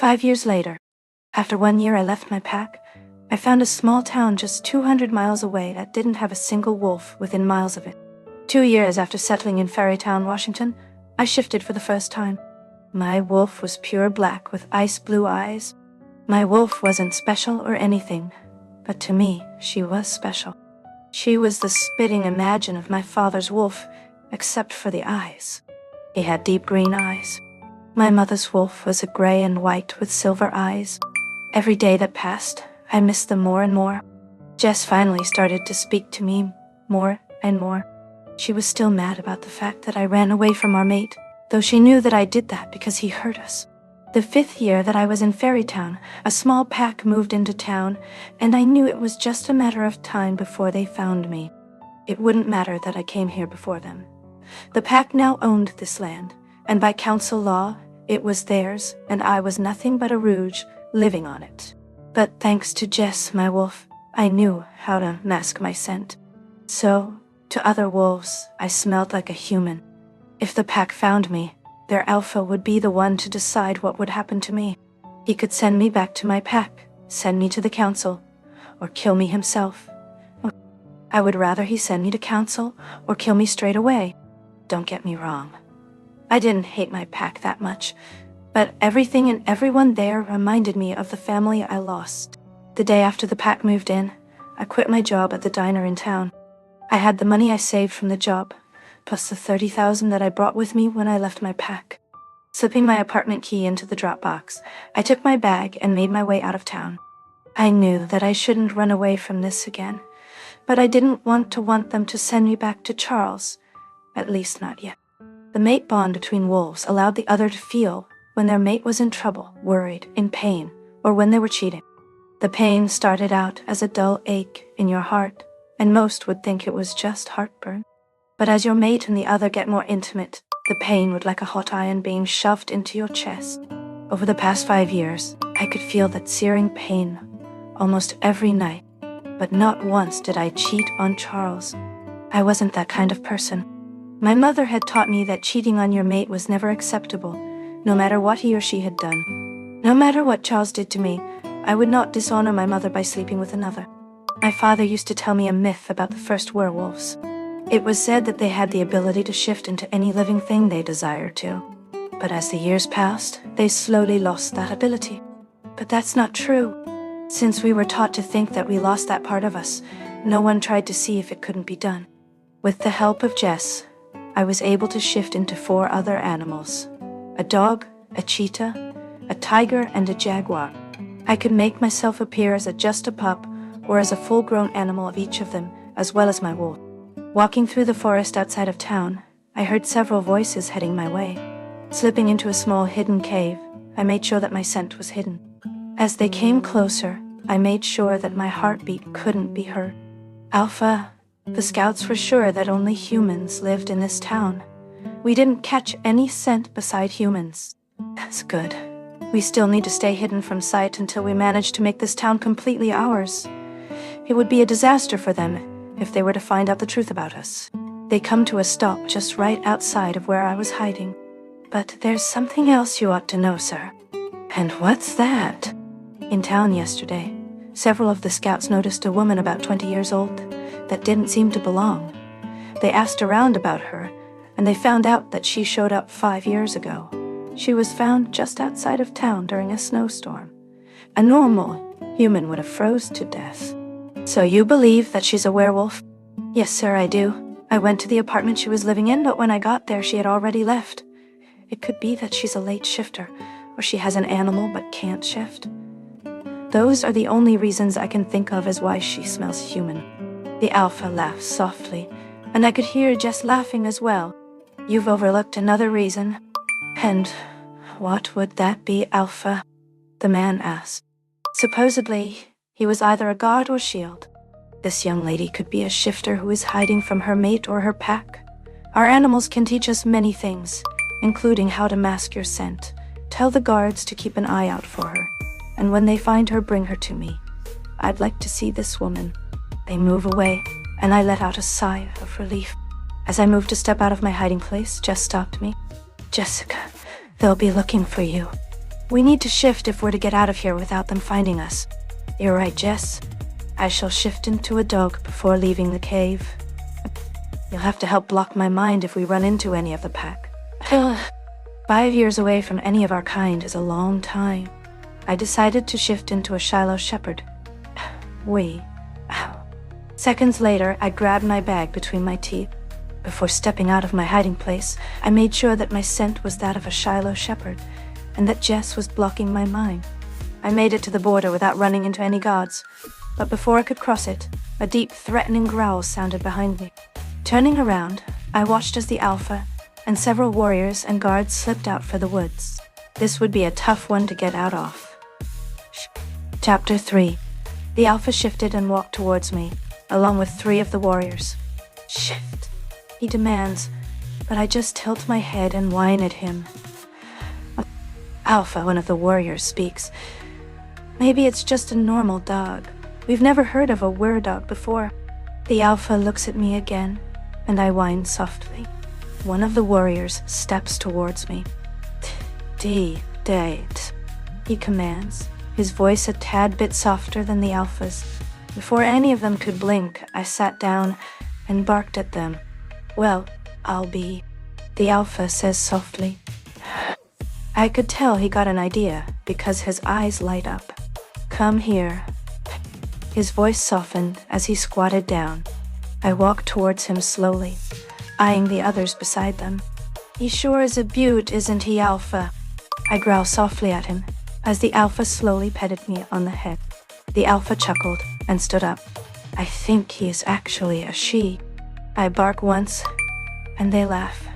5 years later, after 1 year I left my pack, I found a small town just 200 miles away that didn't have a single wolf within miles of it. 2 years after settling in Ferrytown, Washington, I shifted for the first time. My wolf was pure black with ice blue eyes. My wolf wasn't special or anything, but to me, she was special. She was the spitting image of my father's wolf, except for the eyes. He had deep green eyes. My mother's wolf was a gray and white with silver eyes. Every day that passed, I missed them more and more. Jess finally started to speak to me more and more. She was still mad about the fact that I ran away from our mate, though she knew that I did that because he hurt us. The 5th year that I was in Ferrytown, a small pack moved into town, and I knew it was just a matter of time before they found me. It wouldn't matter that I came here before them. The pack now owned this land, and by council law, it was theirs, and I was nothing but a rouge living on it. But thanks to Jess, my wolf, I knew how to mask my scent. So, to other wolves, I smelled like a human. If the pack found me, their alpha would be the one to decide what would happen to me. He could send me back to my pack, send me to the council, or kill me himself. I would rather he send me to council or kill me straight away. Don't get me wrong. I didn't hate my pack that much, but everything and everyone there reminded me of the family I lost. The day after the pack moved in, I quit my job at the diner in town. I had the money I saved from the job, plus the $30,000 that I brought with me when I left my pack. Slipping my apartment key into the drop box, I took my bag and made my way out of town. I knew that I shouldn't run away from this again, but I didn't want them to send me back to Charles, at least not yet. The mate bond between wolves allowed the other to feel when their mate was in trouble, worried, in pain, or when they were cheating. The pain started out as a dull ache in your heart, and most would think it was just heartburn. But as your mate and the other get more intimate, the pain would like a hot iron being shoved into your chest. Over the past 5 years, I could feel that searing pain almost every night, but not once did I cheat on Charles. I wasn't that kind of person. My mother had taught me that cheating on your mate was never acceptable, no matter what he or she had done. No matter what Charles did to me, I would not dishonor my mother by sleeping with another. My father used to tell me a myth about the first werewolves. It was said that they had the ability to shift into any living thing they desired to. But as the years passed, they slowly lost that ability. But that's not true. Since we were taught to think that we lost that part of us, no one tried to see if it couldn't be done. With the help of Jess, I was able to shift into 4 other animals: a dog, a cheetah, a tiger, and a jaguar. I could make myself appear as just a pup or as a full-grown animal of each of them, as well as my wolf. Walking through the forest outside of town, I heard several voices heading my way. Slipping into a small hidden cave, I made sure that my scent was hidden. As they came closer, I made sure that my heartbeat couldn't be heard. Alpha, the scouts were sure that only humans lived in this town. We didn't catch any scent beside humans. That's good. We still need to stay hidden from sight until we manage to make this town completely ours. It would be a disaster for them if they were to find out the truth about us. They come to a stop just right outside of where I was hiding. But there's something else you ought to know, sir. And what's that? In town yesterday, several of the scouts noticed a woman about 20 years old that didn't seem to belong. They asked around about her, and they found out that she showed up 5 years ago. She was found just outside of town during a snowstorm. A normal human would have froze to death. So you believe that she's a werewolf? Yes, sir, I do. I went to the apartment she was living in, but when I got there, she had already left. It could be that she's a late shifter, or she has an animal but can't shift. Those are the only reasons I can think of as why she smells human. The Alpha laughed softly, and I could hear Jess laughing as well. You've overlooked another reason. And what would that be, Alpha? The man asked. Supposedly, he was either a guard or shield. This young lady could be a shifter who is hiding from her mate or her pack. Our animals can teach us many things, including how to mask your scent. Tell the guards to keep an eye out for her, and when they find her, bring her to me. I'd like to see this woman. They move away, and I let out a sigh of relief. As I moved to step out of my hiding place, Jess stopped me. Jessica, they'll be looking for you. We need to shift if we're to get out of here without them finding us. You're right, Jess. I shall shift into a dog before leaving the cave. You'll have to help block my mind if we run into any of the pack. 5 years away from any of our kind is a long time. I decided to shift into a Shiloh shepherd. Seconds later, I grabbed my bag between my teeth. Before stepping out of my hiding place, I made sure that my scent was that of a Shiloh shepherd, and that Jess was blocking my mind. I made it to the border without running into any guards, but before I could cross it, a deep, threatening growl sounded behind me. Turning around, I watched as the Alpha and several warriors and guards slipped out for the woods. This would be a tough one to get out of. Chapter 3. The Alpha shifted and walked towards me, along with 3 of the warriors. Shift, he demands, but I just tilt my head and whine at him. Alpha, one of the warriors, speaks. Maybe it's just a normal dog. We've never heard of a were-dog before. The Alpha looks at me again, and I whine softly. One of the warriors steps towards me. Date, he commands, his voice a tad bit softer than the Alpha's. Before any of them could blink, I sat down and barked at them. Well, I'll be, the Alpha says softly. I could tell he got an idea because his eyes light up. Come here. His voice softened as he squatted down. I walked towards him slowly, eyeing the others beside them. He sure is a beaut, isn't he, Alpha? I growl softly at him as the Alpha slowly petted me on the head. The Alpha chuckled and stood up. I think he is actually a she. I bark once, and they laugh.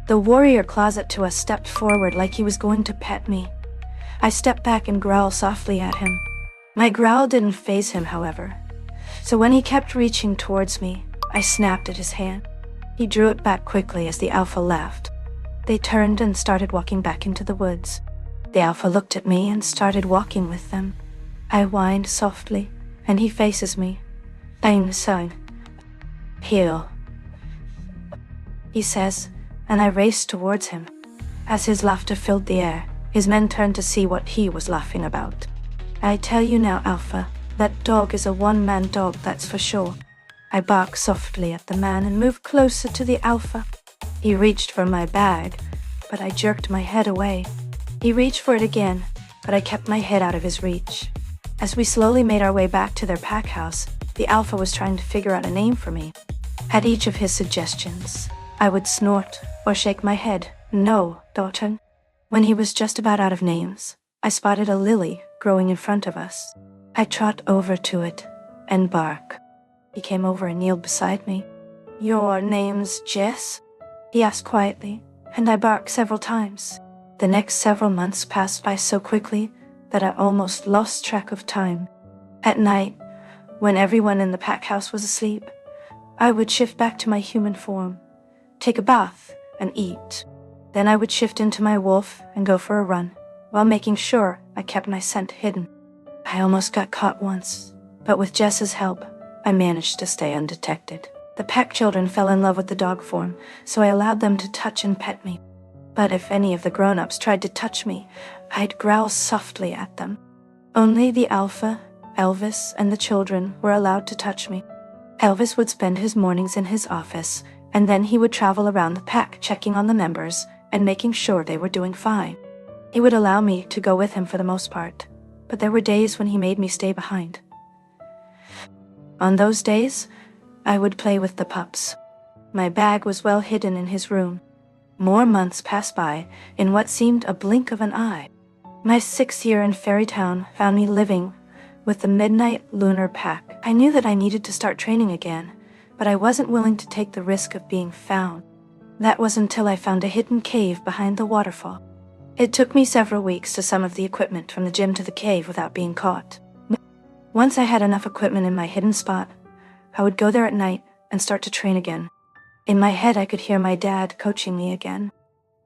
The warrior closet to us stepped forward like he was going to pet me. I stepped back and growl softly at him. My growl didn't faze him, however. So when he kept reaching towards me, I snapped at his hand. He drew it back quickly as the Alpha laughed. They turned and started walking back into the woods. The Alpha looked at me and started walking with them. I whined softly, and he faces me. I'm son. Heel, he says, and I raced towards him. As his laughter filled the air, his men turned to see what he was laughing about. I tell you now, Alpha, that dog is a one-man dog, that's for sure. I barked softly at the man and moved closer to the Alpha. He reached for my bag, but I jerked my head away. He reached for it again, but I kept my head out of his reach. As we slowly made our way back to their pack house, the Alpha was trying to figure out a name for me. At each of his suggestions, I would snort or shake my head. No, daughter. When he was just about out of names, I spotted a lily growing in front of us. I trot over to it and bark. He came over and kneeled beside me. Your name's Jess? He asked quietly, and I barked several times. The next several months passed by so quickly that I almost lost track of time. At night, when everyone in the pack house was asleep, I would shift back to my human form, take a bath, and eat. Then I would shift into my wolf and go for a run, while making sure I kept my scent hidden. I almost got caught once, but with Jess's help, I managed to stay undetected. The pack children fell in love with the dog form, so I allowed them to touch and pet me. But if any of the grown-ups tried to touch me, I'd growl softly at them. Only the Alpha, Elvis, and the children were allowed to touch me. Elvis would spend his mornings in his office, and then he would travel around the pack checking on the members and making sure they were doing fine. He would allow me to go with him for the most part, but there were days when he made me stay behind. On those days, I would play with the pups. My bag was well hidden in his room. More months passed by in what seemed a blink of an eye. My 6th year in Ferrytown found me living with the Midnight Lunar Pack. I knew that I needed to start training again, but I wasn't willing to take the risk of being found. That was until I found a hidden cave behind the waterfall. It took me several weeks to summon the equipment from the gym to the cave without being caught. Once I had enough equipment in my hidden spot, I would go there at night and start to train again. In my head, I could hear my dad coaching me again.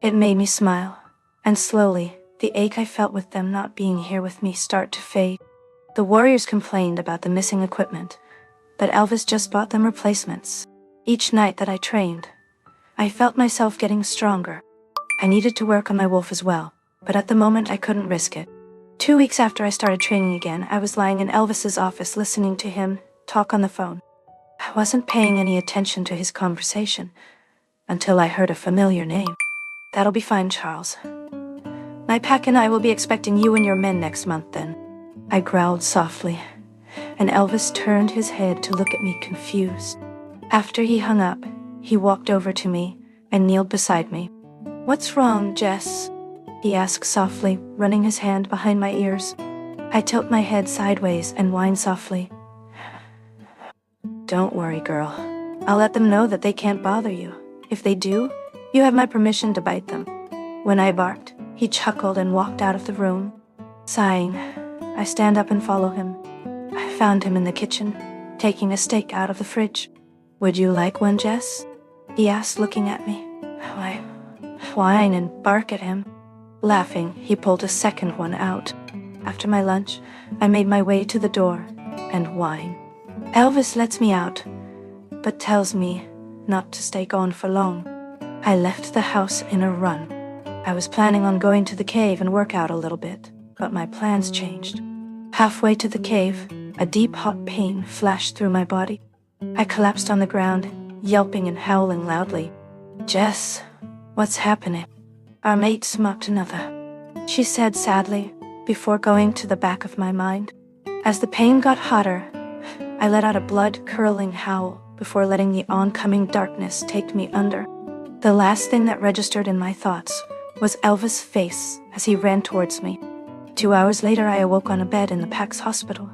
It made me smile, and slowly, the ache I felt with them not being here with me start to fade. The warriors complained about the missing equipment, but Elvis just bought them replacements. Each night that I trained, I felt myself getting stronger. I needed to work on my wolf as well, but at the moment I couldn't risk it. 2 weeks after I started training again, I was lying in Elvis's office listening to him talk on the phone. I wasn't paying any attention to his conversation until I heard a familiar name. That'll be fine, Charles. My pack and I will be expecting you and your men next month then. I growled softly, and Elvis turned his head to look at me confused. After he hung up, he walked over to me and kneeled beside me. "What's wrong, Jess?" he asked softly, running his hand behind my ears. I tilt my head sideways and whine softly. "Don't worry, girl. I'll let them know that they can't bother you. If they do, you have my permission to bite them." When I barked, he chuckled and walked out of the room. Sighing, I stand up and follow him. I found him in the kitchen, taking a steak out of the fridge. "Would you like one, Jess?" he asked, looking at me. I whine and bark at him. Laughing, he pulled a second one out. After my lunch, I made my way to the door and whine. Elvis lets me out, but tells me not to stay gone for long. I left the house in a run. I was planning on going to the cave and work out a little bit, but my plans changed. Halfway to the cave, a deep hot pain flashed through my body. I collapsed on the ground, yelping and howling loudly. "Jess, what's happening?" "Our mate smoked another," she said sadly, before going to the back of my mind. As the pain got hotter, I let out a blood-curdling howl before letting the oncoming darkness take me under. The last thing that registered in my thoughts was Elvis' face as he ran towards me. 2 hours later, I awoke on a bed in the Pack's hospital.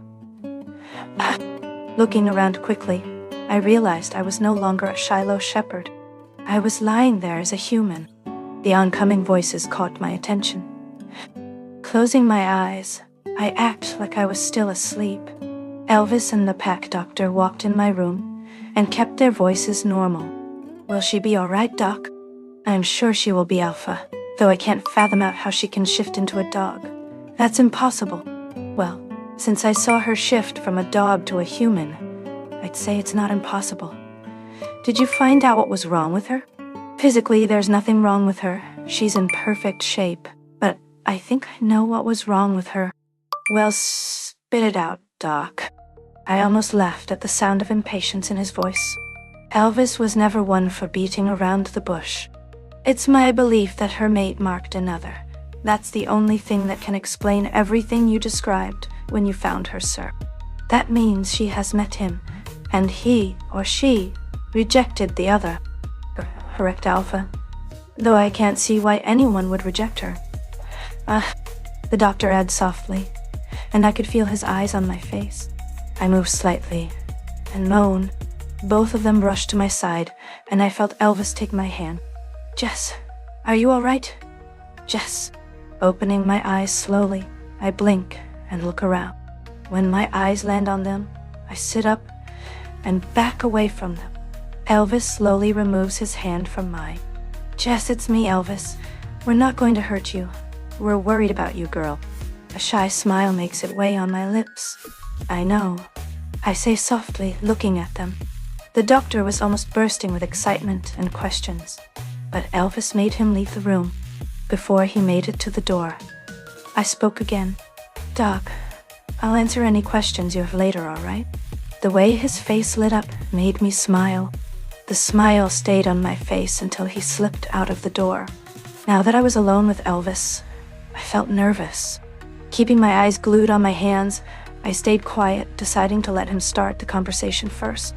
Looking around quickly, I realized I was no longer a Shiloh shepherd. I was lying there as a human. The oncoming voices caught my attention. Closing my eyes, I acted like I was still asleep. Elvis and the Pack doctor walked in my room and kept their voices normal. "Will she be all right, Doc?" "I'm sure she will be, Alpha, though I can't fathom out how she can shift into a dog. That's impossible." "Well, since I saw her shift from a dog to a human, I'd say it's not impossible." "Did you find out what was wrong with her?" "Physically, there's nothing wrong with her. She's in perfect shape. But I think I know what was wrong with her." "Well, spit it out, Doc." I almost laughed at the sound of impatience in his voice. Elvis was never one for beating around the bush. "It's my belief that her mate marked another. That's the only thing that can explain everything you described when you found her, sir. That means she has met him, and he or she rejected the other." "Correct, Alpha. Though I can't see why anyone would reject her." The doctor adds softly, and I could feel his eyes on my face. I moved slightly and moaned. Both of them rushed to my side, and I felt Elvis take my hand. "Jess, are you all right?" "Jess." Opening my eyes slowly, I blink and look around. When my eyes land on them, I sit up and back away from them. Elvis slowly removes his hand from mine. "Jess, it's me, Elvis. We're not going to hurt you. We're worried about you, girl." A shy smile makes its way on my lips. "I know," I say softly, looking at them. The doctor was almost bursting with excitement and questions, but Elvis made him leave the room before he made it to the door. I spoke again. "Doc, I'll answer any questions you have later, all right?" The way his face lit up made me smile. The smile stayed on my face until he slipped out of the door. Now that I was alone with Elvis, I felt nervous. Keeping my eyes glued on my hands, I stayed quiet, deciding to let him start the conversation first.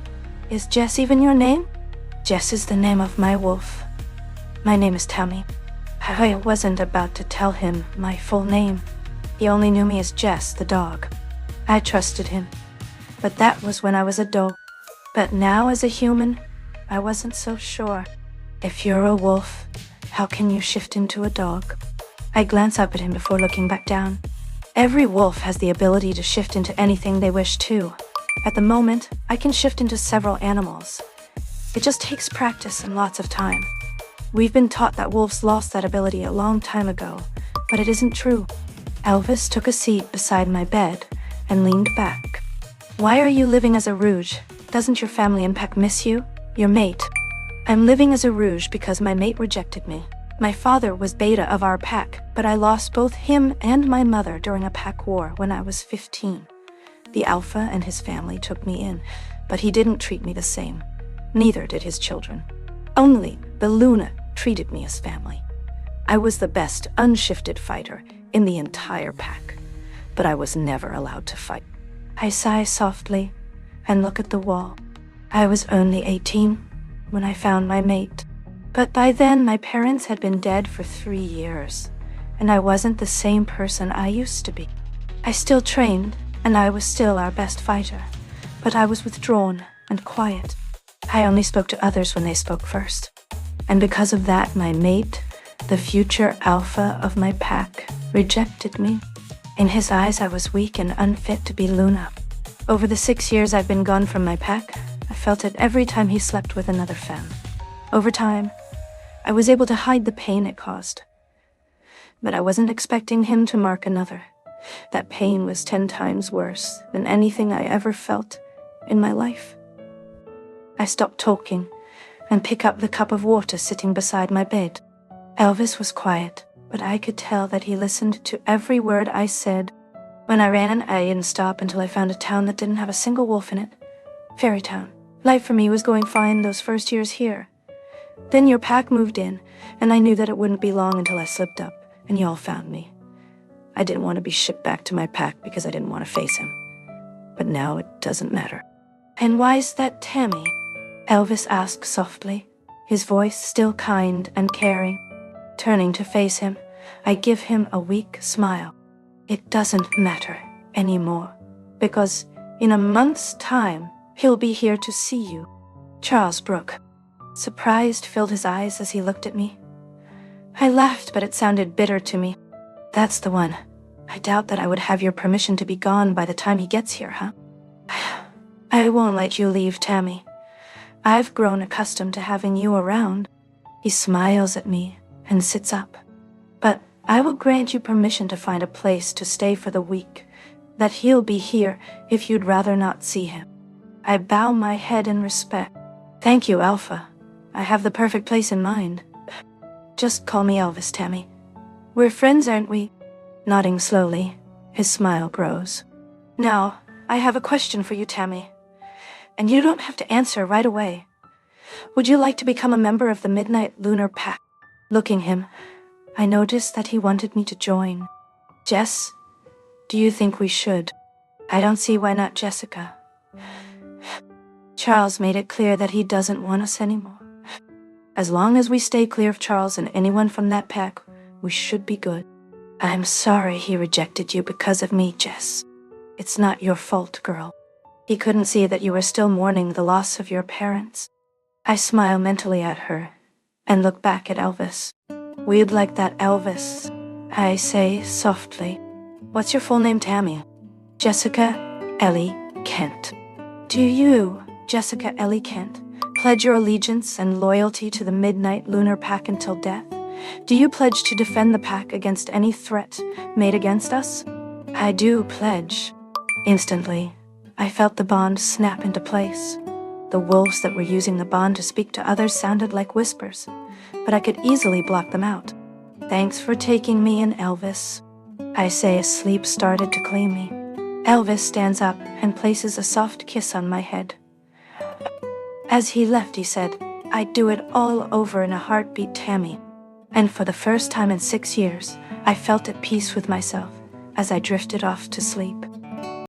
"Is Jess even your name?" "Jess is the name of my wolf. My name is Tami." I wasn't about to tell him my full name. He only knew me as Jess, the dog. I trusted him, but that was when I was a dog. But now as a human, I wasn't so sure. "If you're a wolf, how can you shift into a dog?" I glance up at him before looking back down. Every wolf has the ability to shift into anything they wish to. At the moment, I can shift into several animals. It just takes practice and lots of time. We've been taught that wolves lost that ability a long time ago, but it isn't true. Elvis took a seat beside my bed and leaned back. "Why are you living as a Rouge? Doesn't your family and pack miss you? Your mate?" "I'm living as a Rouge because my mate rejected me. My father was beta of our pack, but I lost both him and my mother during a pack war when I was 15. The Alpha and his family took me in, but he didn't treat me the same. Neither did his children. Only the Luna treated me as family. I was the best unshifted fighter in the entire pack, but I was never allowed to fight. I sigh softly and look at the wall. I was only 18 when I found my mate, but by then my parents had been dead for 3 years, and I wasn't the same person I used to be. I still trained, and I was still our best fighter, but I was withdrawn and quiet. I only spoke to others when they spoke first. And because of that, my mate, the future alpha of my pack, rejected me. In his eyes, I was weak and unfit to be Luna. Over the 6 years I've been gone from my pack, I felt it every time he slept with another femme. Over time, I was able to hide the pain it caused. But I wasn't expecting him to mark another. That pain was 10 times worse than anything I ever felt in my life. I stopped talking and picked up the cup of water sitting beside my bed. Elvis was quiet, but I could tell that he listened to every word I said. When I ran, I didn't stop until I found a town that didn't have a single wolf in it. Ferrytown. Life for me was going fine those first years here. Then your pack moved in, and I knew that it wouldn't be long until I slipped up, and y'all found me. I didn't want to be shipped back to my pack because I didn't want to face him. But now it doesn't matter. And why's that Tami? Elvis asked softly, his voice still kind and caring. Turning to face him, I give him a weak smile. It doesn't matter anymore, because in a month's time, he'll be here to see you. Charles Brooke. Surprise filled his eyes as he looked at me. I laughed, but it sounded bitter to me. That's the one. I doubt that I would have your permission to be gone by the time he gets here, huh? I won't let you leave, Tami. I've grown accustomed to having you around. He smiles at me and sits up. But I will grant you permission to find a place to stay for the week, that he'll be here if you'd rather not see him. I bow my head in respect. Thank you, Alpha. I have the perfect place in mind. Just call me Elvis, Tami. We're friends, aren't we? Nodding slowly, his smile grows. Now, I have a question for you, Tami. And you don't have to answer right away. Would you like to become a member of the Midnight Lunar Pack? Looking him, I noticed that he wanted me to join. Jess, do you think we should? I don't see why not Jessica. Charles made it clear that he doesn't want us anymore. As long as we stay clear of Charles and anyone from that pack, we should be good. I'm sorry he rejected you because of me, Jess. It's not your fault, girl. He couldn't see that you were still mourning the loss of your parents. I smile mentally at her and look back at Elvis. We'd like that, Elvis, I say softly. What's your full name, Tami? Jessica Ellie Kent. Do you, Jessica Ellie Kent, pledge your allegiance and loyalty to the Midnight Lunar Pack until death? Do you pledge to defend the pack against any threat made against us? I do pledge. Instantly, I felt the bond snap into place. The wolves that were using the bond to speak to others sounded like whispers, but I could easily block them out. Thanks for taking me in, Elvis. I say as sleep started to claim me. Elvis stands up and places a soft kiss on my head. As he left, he said, I'd do it all over in a heartbeat, Tami. And for the first time in 6 years, I felt at peace with myself as I drifted off to sleep.